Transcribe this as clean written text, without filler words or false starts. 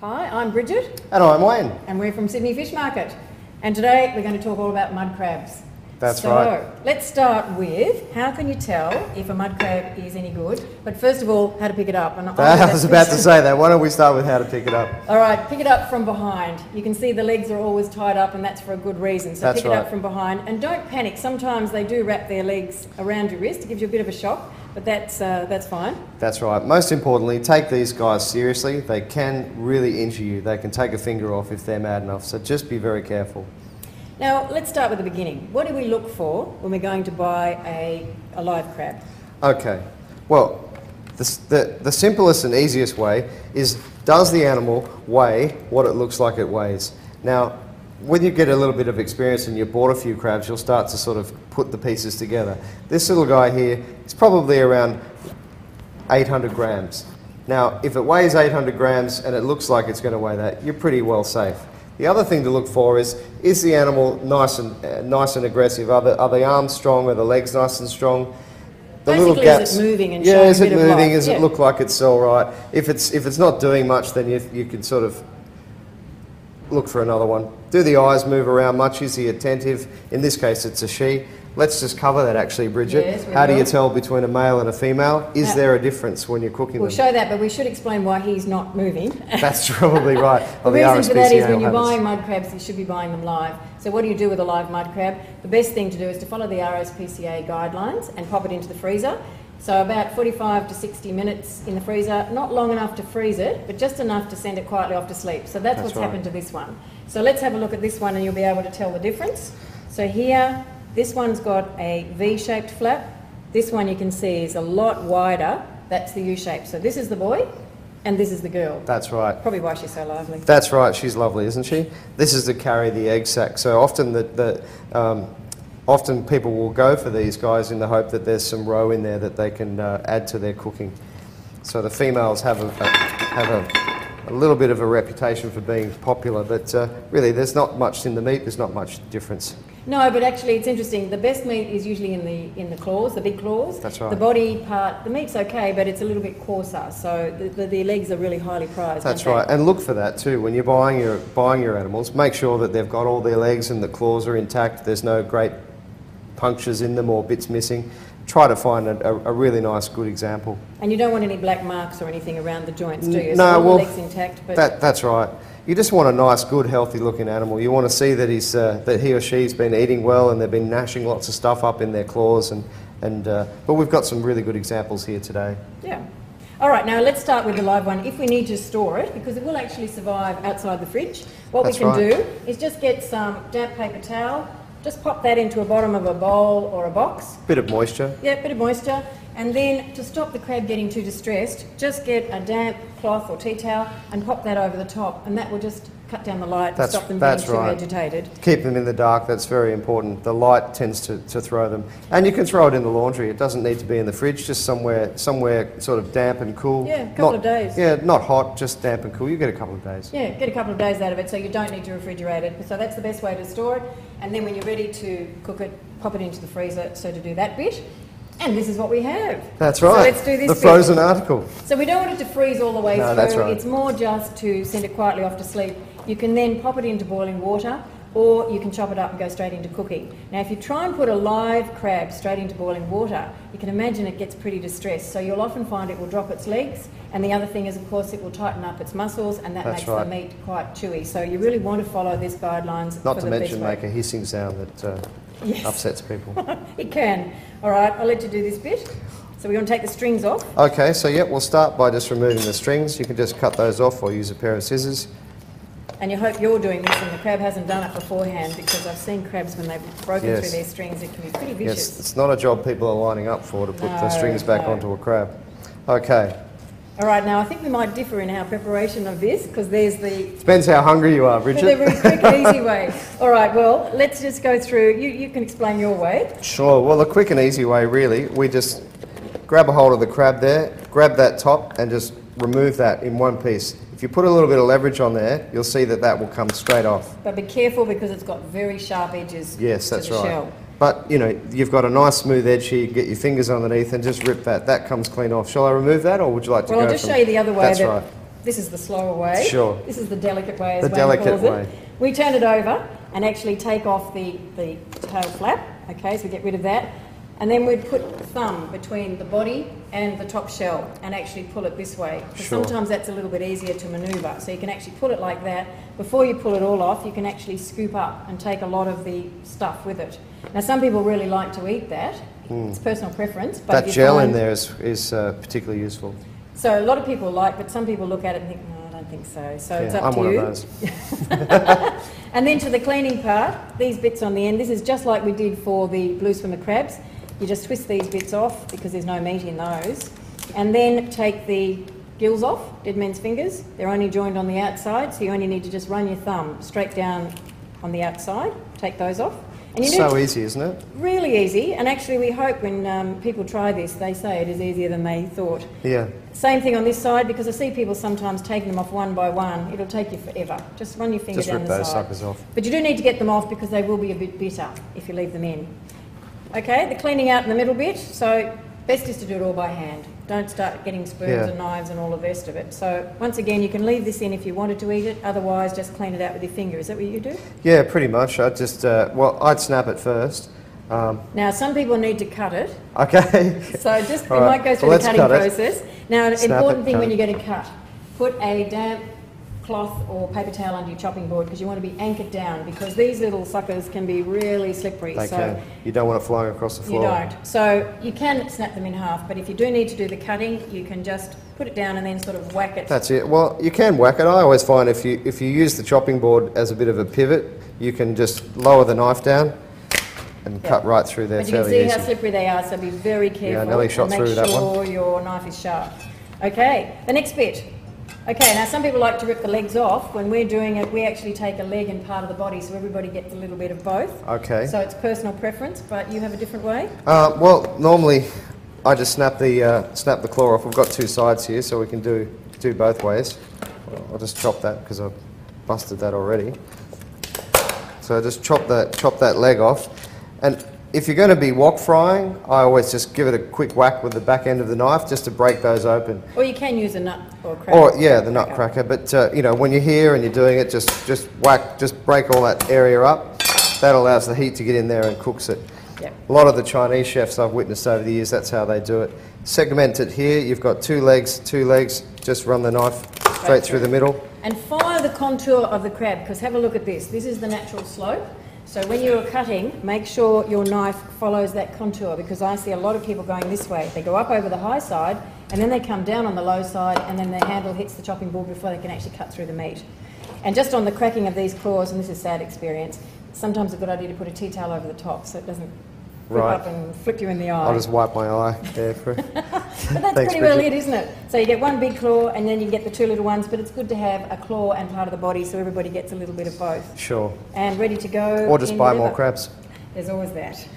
Hi, I'm Bridget. And I'm Wayne. And we're from Sydney Fish Market. And today we're going to talk all about mud crabs. That's right. So let's start with, how can you tell if a mud crab is any good? But first of all, how to pick it up. And I was about to say that. Why don't we start with how to pick it up? All right, pick it up from behind. You can see the legs are always tied up, and that's for a good reason. So That's pick it right. up from behind. And don't panic. Sometimes they do wrap their legs around your wrist. It gives you a bit of a shock, but that's fine. That's right. Most importantly, take these guys seriously. They can really injure you. They can take a finger off if they're mad enough. So just be very careful. Now, let's start with the beginning. What do we look for when we're going to buy a live crab? Okay. Well, the simplest and easiest way is, does the animal weigh what it looks like it weighs? Now, when you get a little bit of experience and you've bought a few crabs, you'll start to sort of put the pieces together. This little guy here is probably around 800 grams. Now, if it weighs 800 grams and it looks like it's going to weigh that, you're pretty well safe. The other thing to look for is the animal nice and aggressive? Are the arms strong? Are the legs nice and strong? The Basically, little gaps. is it moving and yeah, showing is a it bit of moving? life? Does it look like it's all right? If it's not doing much, then you can sort of look for another one. Do the eyes move around much? Is he attentive? In this case, it's a she. Let's just cover that actually, Bridget. Yes, we How do you will. tell between a male and a female? Is Now, there a difference when you're cooking We'll them? show that, but we should explain why he's not moving. That's probably right. The reason for that is when RSPCA you're will have us. buying mud crabs, you should be buying them live. So what do you do with a live mud crab? The best thing to do is to follow the RSPCA guidelines and pop it into the freezer. So about 45 to 60 minutes in the freezer, not long enough to freeze it, but just enough to send it quietly off to sleep. So that's what's right. happened to this one. So let's have a look at this one and you'll be able to tell the difference. So here, this one's got a V-shaped flap. This one you can see is a lot wider. That's the U-shape. So this is the boy and this is the girl. That's right. Probably why she's so lovely. That's right. She's lovely, isn't she? This is to carry the egg sac. So often often people will go for these guys in the hope that there's some roe in there that they can add to their cooking. So the females have a little bit of a reputation for being popular, but really there's not much in the meat. There's not much difference. No, but actually it's interesting. The best meat is usually in the claws, the big claws. That's right. The body part, the meat's okay, but it's a little bit coarser. So the legs are really highly prized. That's aren't right, they? and look for that too. When you're buying your animals, make sure that they've got all their legs and the claws are intact. There's no great punctures in them or bits missing. Try to find a really nice, good example. And you don't want any black marks or anything around the joints, do you? No, so all well, the legs intact. But that's right. You just want a nice, good, healthy-looking animal. You want to see that that he or she's been eating well and they've been gnashing lots of stuff up in their claws. But we've got some really good examples here today. yeah. All right, now let's start with the live one. If we need to store it, because it will actually survive outside the fridge, what That's we can right. do is just get some damp paper towel, just pop that into the bottom of a bowl or a box. Bit of moisture. Yeah, a bit of moisture. And then to stop the crab getting too distressed, just get a damp cloth or tea towel and pop that over the top, and that will just cut down the light and stop them being too agitated. Keep them in the dark, that's very important. The light tends to throw them. And you can throw it in the laundry. It doesn't need to be in the fridge, just somewhere sort of damp and cool. Yeah, a couple of days. Yeah, not hot, just damp and cool. You get a couple of days. Yeah, get a couple of days out of it, so you don't need to refrigerate it. So that's the best way to store it. And then when you're ready to cook it, pop it into the freezer, so to do that bit. And this is what we have. That's right. So let's do this the bit. frozen article. So we don't want it to freeze all the way No, through. that's right. It's more just to send it quietly off to sleep. You can then pop it into boiling water, or you can chop it up and go straight into cooking. Now, if you try and put a live crab straight into boiling water, you can imagine it gets pretty distressed. So you'll often find it will drop its legs. And the other thing is, of course, it will tighten up its muscles, and that That's makes right. the meat quite chewy. So you really want to follow these guidelines. Not for to the mention best make a hissing sound that Yes. upsets people. It can. All right, I'll let you do this bit. So we're going to take the strings off. Okay, so yeah, we'll start by just removing the strings. You can just cut those off or use a pair of scissors. And you hope you're doing this and the crab hasn't done it beforehand, because I've seen crabs when they've broken Yes. through their strings, it can be pretty vicious. Yes, it's not a job people are lining up for, to put the No, strings back no. onto a crab. Okay, All right, now I think we might differ in our preparation of this, because there's the depends how hungry you are, the Bridget. very quick and easy way. All right, well, let's just go through. You can explain your way. Sure, well the quick and easy way really, we just grab a hold of the crab there, grab that top and just remove that in one piece. If you put a little bit of leverage on there, you'll see that that will come straight off. But be careful, because it's got very sharp edges Yes, that's to the right. shell. But, you know, you've got a nice smooth edge here, you can get your fingers underneath and just rip that. That comes clean off. Shall I remove that, or would you like to Well, go I'll just from- show you the other way. That's that right. this is the slower way. Sure. This is the delicate way, as The Wayne delicate calls way. it. We turn it over and actually take off the tail flap. Okay, so we get rid of that. And then we'd put the thumb between the body and the top shell and actually pull it this way. Because Sure. sometimes that's a little bit easier to manoeuvre. So you can actually pull it like that. Before you pull it all off, you can actually scoop up and take a lot of the stuff with it. Now, some people really like to eat that. It's personal preference. But That if you gel find- in there is particularly useful. So a lot of people like, but some people look at it and think, no, I don't think so. So it's Yeah, up I'm to one you. of those. And then to the cleaning part, these bits on the end, this is just like we did for the blue swimmer crabs. You just twist these bits off because there's no meat in those. And then take the gills off, dead men's fingers. They're only joined on the outside, so you only need to just run your thumb straight down on the outside. Take those off. And you So easy, isn't it? really easy, and actually we hope when people try this, they say it is easier than they thought. Yeah. Same thing on this side, because I see people sometimes taking them off one by one. It'll take you forever. Just run your finger Just down rip the those side. suckers off. But you do need to get them off because they will be a bit bitter if you leave them in. Okay, the cleaning out in the middle bit, so best is to do it all by hand. Don't start getting spoons Yeah. and knives and all the rest of it. So once again, you can leave this in if you wanted to eat it, otherwise just clean it out with your finger. Is that what you do? Yeah, pretty much. I'd just, I'd snap it first. Now, some people need to cut it. Okay. So just, we All right. might go through Well, the let's cutting cut it. process. Now, an Snap important it, thing cut when it. you're going to cut, put a damp cloth or paper towel under your chopping board because you want to be anchored down because these little suckers can be really slippery. They so can. You don't want it flying across the you floor. don't. So you can snap them in half, but if you do need to do the cutting, you can just put it down and then sort of whack it. That's it. Well, you can whack it. I always find if you use the chopping board as a bit of a pivot, you can just lower the knife down and cut right through there But you can fairly see easy. how slippery they are, so be very careful I nearly shot and make through that sure one. your knife is sharp. Okay, the next bit. Okay, now some people like to rip the legs off. When we're doing it, we actually take a leg and part of the body, so everybody gets a little bit of both. Okay. So it's personal preference, but you have a different way? Well, normally I just snap the claw off. We've got two sides here, so we can do both ways. I'll just chop that because I've busted that already. So just chop that leg off. And if you're going to be wok frying, I always just give it a quick whack with the back end of the knife just to break those open. Or you can use a nut or a cracker. Or yeah, the nut cracker. But you know, when you're here and you're doing it, just whack, just break all that area up. That allows the heat to get in there and cooks it. Yep. A lot of the Chinese chefs I've witnessed over the years, that's how they do it. Segment it here. You've got two legs. Just run the knife straight through the middle. And follow the contour of the crab, because have a look at this. This is the natural slope. So when you're cutting, make sure your knife follows that contour, because I see a lot of people going this way. They go up over the high side, and then they come down on the low side, and then the handle hits the chopping board before they can actually cut through the meat. And just on the cracking of these claws, and this is sad experience, sometimes a good idea to put a tea towel over the top so it doesn't flip Right. up and flick you in the eye. I'll just wipe my eye there for. But that's Thanks, pretty well Bridget. it, isn't it? So you get one big claw and then you get the two little ones, but it's good to have a claw and part of the body so everybody gets a little bit of both. Sure. And ready to go. Or just in buy more whatever. crabs. There's always that.